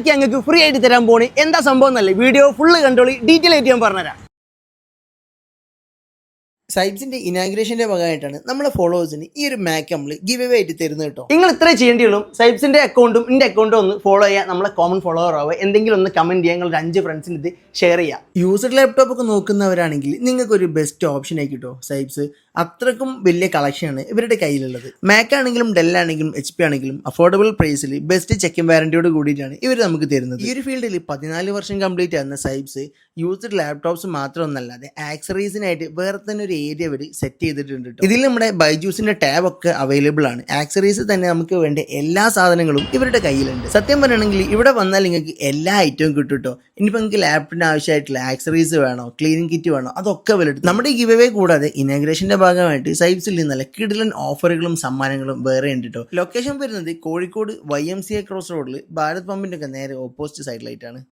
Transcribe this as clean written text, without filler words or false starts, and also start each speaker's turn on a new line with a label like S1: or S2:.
S1: മാക്കി ഞങ്ങൾക്ക് ഫ്രീ ആയിട്ട് തരാൻ പോണി. എന്താ സംഭവം എന്നല്ലേ, വീഡിയോ ഫുള്ള് കണ്ടോളി, ഡീറ്റെയിൽ ആയിട്ട് ഞാൻ പറഞ്ഞുതരാം. സൈബ്സിന്റെ ഇനാഗ്രേഷന്റെ ഭാഗമായിട്ടാണ് നമ്മുടെ ഫോളോവേഴ്സിന് ഈ ഒരു മാക്ക് നമ്മൾ ഗിവ് അവേ ആയിട്ട് തരുന്നത് കേട്ടോ. നിങ്ങൾ ഇത്രേ ചെയ്യേണ്ടിയുള്ളൂ, സൈബ്സിന്റെ അക്കൗണ്ടും എന്റെ അക്കൗണ്ടും ഒന്ന് ഫോളോ ചെയ്യുക, നമ്മളെ കോമൺ ഫോളോവർ ആവുക, എന്തെങ്കിലും ഒന്ന് കമന്റ് ചെയ്യുക, നിങ്ങൾ 5 ഫ്രണ്ട്സിന് ഇത് ഷെയർ ചെയ്യുക. യൂസർ ലാപ്ടോപ്പ് ഒക്കെ നോക്കുന്നവരാണെങ്കിൽ നിങ്ങൾക്ക് ഒരു ബെസ്റ്റ് ഓപ്ഷൻ ആയി കിട്ടോ സൈബ്സ്. അത്രക്കും വലിയ കളക്ഷനാണ് ഇവരുടെ കയ്യിലുള്ളത്. മാക് ആണെങ്കിലും ഡെൽ ആണെങ്കിലും HP ആണെങ്കിലും അഫോർഡബിൾ പ്രൈസിൽ ബെസ്റ്റ് ചെക്കിംഗ് വാറന്റിയോട് കൂടിയിട്ടാണ് ഇവർ നമുക്ക് തരുന്നത്. ഈ ഒരു ഫീൽഡിൽ 14 വർഷം കംപ്ലീറ്റ് ആകുന്ന സൈബ്സ് യൂസ്ഡ് ലാപ്ടോപ്സ് മാത്രമൊന്നല്ലാതെ ആക്സറീസിനായിട്ട് വേറെ തന്നെ ഒരു ഏരിയ അവർ സെറ്റ് ചെയ്തിട്ടുണ്ട്. ഇതിൽ നമ്മുടെ ബൈജൂസിന്റെ ടാബ് ഒക്കെ അവൈലബിൾ ആണ്. ആക്സറീസ് തന്നെ നമുക്ക് വേണ്ട എല്ലാ സാധനങ്ങളും ഇവരുടെ കയ്യിലുണ്ട്. സത്യം പറയുകയാണെങ്കിൽ ഇവിടെ വന്നാൽ നിങ്ങൾക്ക് എല്ലാ ഐറ്റവും കിട്ടും കേട്ടോ. ഇനിയിപ്പോൾ നിങ്ങൾക്ക് ലാപ്ടോപ്പിന് ആവശ്യമായിട്ടുള്ള ആക്സറീസ് വേണോ, ക്ലീനിങ് കിറ്റ് വേണോ, അതൊക്കെ വിലെടുത്ത് നമ്മുടെ ഗിവ് അവേ കൂടാതെ ഇനാഗ്രേഷന്റെ ഭാഗമായിട്ട് സൈബ്സിൽ നിന്നല്ല കിടിലൻ ഓഫറുകളും സമ്മാനങ്ങളും വേറെ ഉണ്ട് കേട്ടോ. ലൊക്കേഷൻ വരുന്നത് കോഴിക്കോട് YMCA ക്രോസ് റോഡിൽ ഭാരത് പമ്പിന്റെ ഒക്കെ നേരെ ഓപ്പോസിറ്റ് സൈഡിലായിട്ടാണ്.